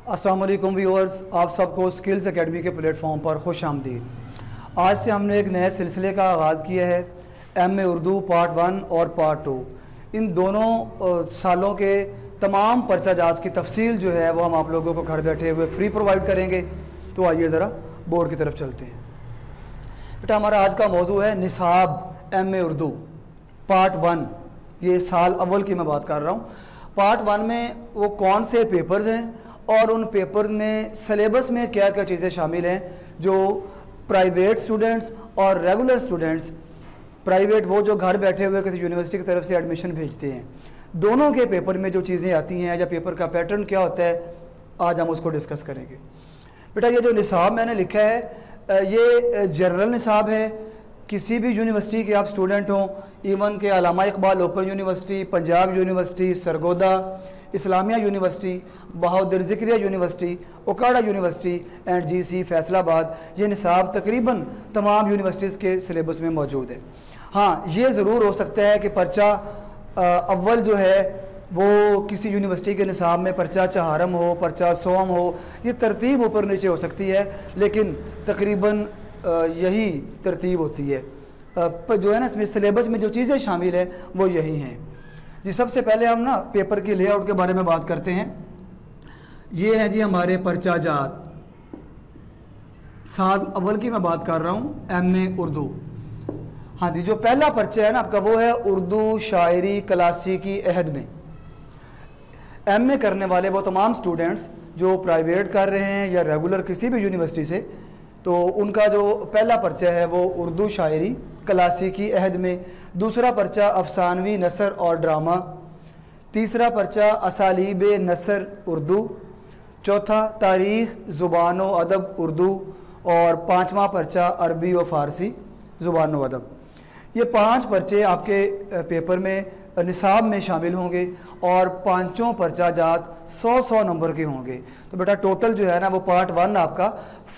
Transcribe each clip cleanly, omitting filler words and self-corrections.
अस्सलाम वालेकुम व्यूअर्स, आप सबको स्किल्स एकेडमी के प्लेटफॉर्म पर खुश आमदीद। आज से हमने एक नए सिलसिले का आगाज़ किया है। एम ए उर्दू पार्ट 1 और पार्ट 2, इन दोनों सालों के तमाम पर्चाजात की तफसील जो है वो हम आप लोगों को घर बैठे हुए फ्री प्रोवाइड करेंगे। तो आइए ज़रा बोर्ड की तरफ चलते हैं। बेटा, हमारा आज का मौजू है निसाब एम ए उर्दू पार्ट 1। ये साल अव्वल की मैं बात कर रहा हूँ। पार्ट 1 में वो कौन से पेपर्स हैं और उन पेपर्स में सिलेबस में क्या क्या चीज़ें शामिल हैं जो प्राइवेट स्टूडेंट्स और रेगुलर स्टूडेंट्स, प्राइवेट वो जो घर बैठे हुए किसी यूनिवर्सिटी की तरफ से एडमिशन भेजते हैं, दोनों के पेपर में जो चीज़ें आती हैं या पेपर का पैटर्न क्या होता है, आज हम उसको डिस्कस करेंगे। बेटा, ये जो निसाब मैंने लिखा है ये जनरल निसाब है। किसी भी यूनिवर्सिटी के आप स्टूडेंट हों, इवन के Allama Iqbal open university, Punjab university, Sargodha Islamia university, Bahadur Zakariya university, Okara university and GC Faisalabad, ये निसाब तकरीबन तमाम यूनिवर्सिटीज़ के सिलेबस में मौजूद है। हाँ, ये ज़रूर हो सकता है कि पर्चा अव्वल जो है वो किसी यूनिवर्सिटी के निसाब में पर्चा चहारम हो, पर्चा सोम हो, ये तरतीब ऊपर नीचे हो सकती है, लेकिन तकरीबन यही तरतीब होती है। जो है ना, इसमें सिलेबस में जो चीज़ें शामिल हैं वो यही हैं जी। सबसे पहले हम ना पेपर की लेआउट के बारे में बात करते हैं। ये है जी हमारे पर्चाजात। साल अव्वल की मैं बात कर रहा हूँ, एम ए उर्दू। हाँ जी, जो पहला पर्चा है ना आपका वो है उर्दू शायरी क्लासिकी अहद में। एम ए करने वाले वो तमाम स्टूडेंट्स जो प्राइवेट कर रहे हैं या रेगुलर किसी भी यूनिवर्सिटी से, तो उनका जो पहला पर्चा है वो उर्दू शायरी क्लासिकी अहद में। दूसरा पर्चा अफसानवी नसर और ड्रामा। तीसरा पर्चा असालीब नसर उर्दू। चौथा तारीख़ ज़ुबान व अदब उर्दू। और पाँचवा पर्चा अरबी व फ़ारसी ज़ुबान व अदब। ये 5 पर्चे आपके पेपर में निसाब में शामिल होंगे और पाँचों पर्चाजात 100 नंबर के होंगे। तो बेटा टोटल जो है ना वो पार्ट 1 आपका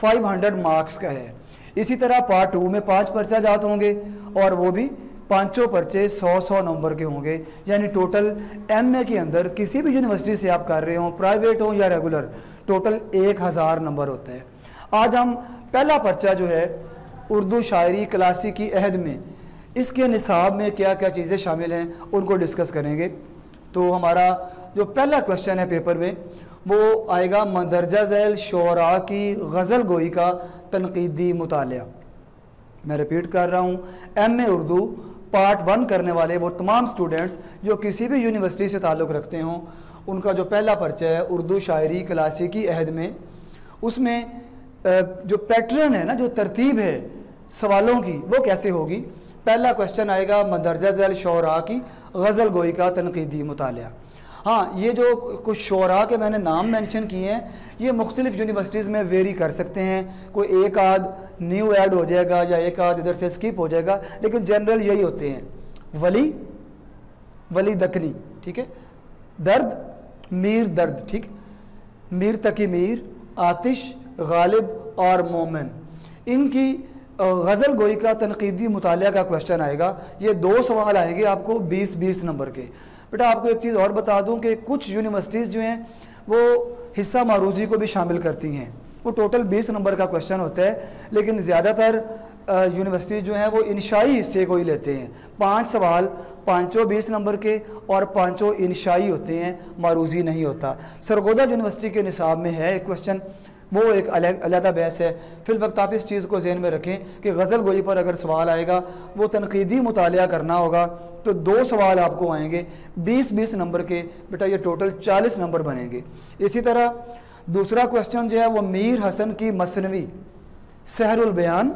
500 मार्क्स का है। इसी तरह पार्ट 2 में 5 पर्चाजात होंगे और वो भी पाँचों पर्चे 100 नंबर के होंगे। यानी टोटल एम ए के अंदर किसी भी यूनिवर्सिटी से आप कर रहे हो, प्राइवेट हो या रेगुलर, टोटल 1000 नंबर होते हैं। आज हम पहला पर्चा जो है उर्दू शायरी क्लासिकी अहद में, इसके निसाब में क्या क्या चीज़ें शामिल हैं उनको डिस्कस करेंगे। तो हमारा जो पहला क्वेश्चन है पेपर में वो आएगा मंदरजा झैल शोरा की गज़ल गोई का तनकीदी मुतालिया। मैं रिपीट कर रहा हूँ, एम ए उर्दू पार्ट 1 करने वाले वो तमाम स्टूडेंट्स जो किसी भी यूनिवर्सिटी से ताल्लुक़ रखते हों, उनका जो पहला पर्चा है उर्दू शायरी क्लासिकी अहद में, उसमें जो पैटर्न है ना, जो तरतीब है सवालों की, वो कैसे होगी। पहला क्वेश्चन आएगा मंदरजा झैल शोरा की गज़ल गोई का तनकीदी मुतालिया। हाँ, ये जो कुछ शोरा के मैंने नाम मेंशन किए हैं, ये मुख्तलिफ़ यूनिवर्सिटीज़ में वेरी कर सकते हैं। कोई एक आध न्यू ऐड हो जाएगा या एक आध इधर से स्किप हो जाएगा, लेकिन जनरल यही होते हैं। वली दकनी, ठीक है, दर्द मीर दर्द, ठीक, मीर तकी मीर, आतिश, गालिब और मोमिन, इनकी गज़ल गोई का तनकीदी मुतालिया का क्वेश्चन आएगा। ये 2 सवाल आएंगे आपको 20-20 नंबर के। बेटा, आपको एक चीज़ और बता दूं कि कुछ यूनिवर्सिटीज़ जो हैं वो हिस्सा मारूजी को भी शामिल करती हैं। वो टोटल 20 नंबर का क्वेश्चन होता है, लेकिन ज़्यादातर यूनिवर्सिटीज़ जो हैं वो इंशाई हिस्से को ही लेते हैं। 5 सवाल, पाँचों 20 नंबर के और पाँचों इंशाई होते हैं, मारूजी नहीं होता। सरगोदा यूनिवर्सिटी के निसाब में है एक क्वेश्चन, वो एक अलहदा बहस है। फिल वक्त आप इस चीज़ को ज़हन में रखें कि गज़ल गोई पर अगर सवाल आएगा वो तनकीदी मुतालिया करना होगा, तो 2 सवाल आपको आएंगे 20-20 नंबर के। बेटा, ये टोटल 40 नंबर बनेंगे। इसी तरह दूसरा क्वेश्चन जो है वो मीर हसन की मसनवी सहरुल बयान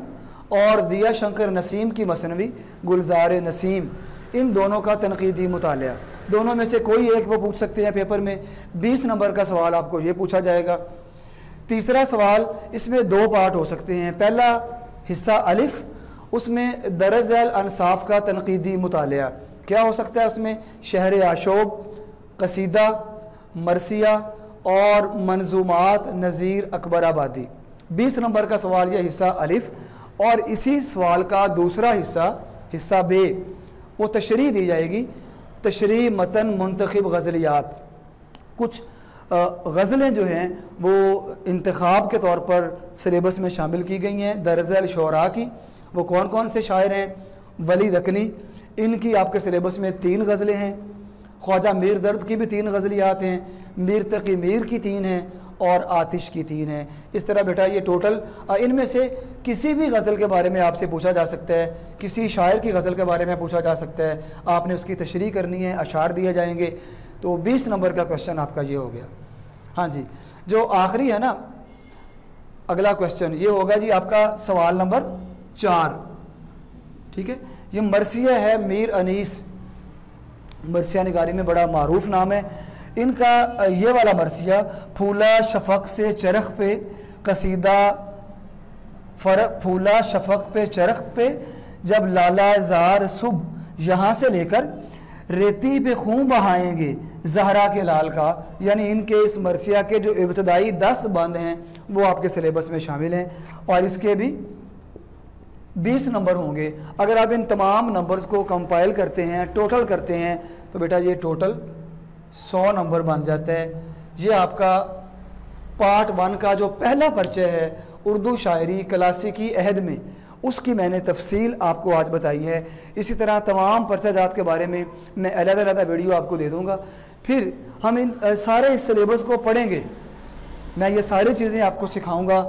और दिया शंकर नसीम की मसनवी गुलजार नसीम, इन दोनों का तनकीदी मुतालिया। दोनों में से कोई एक वो पूछ सकते हैं पेपर में। 20 नंबर का सवाल आपको ये पूछा जाएगा। तीसरा सवाल, इसमें 2 पार्ट हो सकते हैं। पहला हिस्सा अलिफ, उसमें दरज झैल अंसाफ का तनकीदी मुतालिया क्या हो सकता है। उसमें शहर आशोब, कसीदा, मरसिया और मंजूमात नज़ीर अकबर आबादी। 20 नंबर का सवाल, यह हिस्सा अलिफ। और इसी सवाल का दूसरा हिस्सा, हिस्सा बे, वो तशरीह दी जाएगी। तशरीह मतन मुंतखब गज़लियात, कुछ गज़लें जो हैं वो इंतखाब के तौर पर सिलेबस में शामिल की गई हैं। दरअसल शोरा की वो कौन कौन से शायर हैं? वली दकनी, इनकी आपके सिलेबस में 3 गज़लें हैं। ख्वाजा मीर दर्द की भी 3 गज़लियात हैं, मीर तकी मीर की 3 हैं और आतिश की 3 हैं। इस तरह बेटा ये टोटल इनमें से किसी भी गज़ल के बारे में आपसे पूछा जा सकता है, किसी शायर की गज़ल के बारे में पूछा जा सकता है, आपने उसकी तशरीह करनी है, अशार दिए जाएंगे। तो 20 नंबर का क्वेश्चन आपका ये हो गया। हाँ जी, जो आखिरी है ना, अगला क्वेश्चन ये होगा जी आपका सवाल नंबर 4। ठीक है, ये मरसिया है मीर अनीस, मरसिया निगारी में बड़ा मारूफ नाम है इनका। ये वाला मरसिया, फूला शफक से चरख पे कसीदा फ़र्क, फूला शफक पे चरख पे जब लाला ज़ार सुबह यहाँ से लेकर रेती पे खून बहाएंगे जहरा के लाल का। यानी इनके इस मरसिया के जो इब्तदाई 10 बंद हैं वो आपके सिलेबस में शामिल हैं और इसके भी 20 नंबर होंगे। अगर आप इन तमाम नंबर्स को कंपाइल करते हैं, टोटल करते हैं, तो बेटा ये टोटल 100 नंबर बन जाता है। ये आपका पार्ट 1 का जो पहला परिचय है उर्दू शायरी क्लासिकी अहद में, उसकी मैंने तफसील आपको आज बताई है। इसी तरह तमाम परचाजात के बारे में मैं अलग-अलग वीडियो आपको दे दूँगा। फिर हम इन सारे इस सिलेबस को पढ़ेंगे, मैं ये सारी चीज़ें आपको सिखाऊँगा।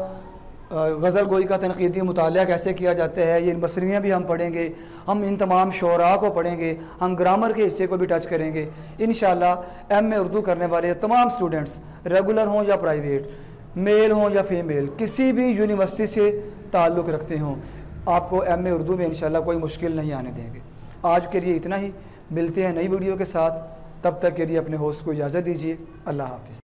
गज़ल गोई का तनक़ीदी मुतालिया कैसे किया जाता है, ये मसनवियाँ भी हम पढ़ेंगे, हम इन तमाम शोरा को पढ़ेंगे, हम ग्रामर के हिस्से को भी टच करेंगे। इंशाअल्लाह एम ए उर्दू करने वाले तमाम स्टूडेंट्स, रेगुलर हों या प्राइवेट, मेल हों या फीमेल, किसी भी यूनिवर्सिटी से ताल्लुक़ रखते हों, आपको एम ए उर्दू में इंशाअल्लाह कोई मुश्किल नहीं आने देंगे। आज के लिए इतना ही, मिलते हैं नई वीडियो के साथ। तब तक के लिए अपने होस्ट को इजाज़त दीजिए। अल्लाह हाफ़िज़।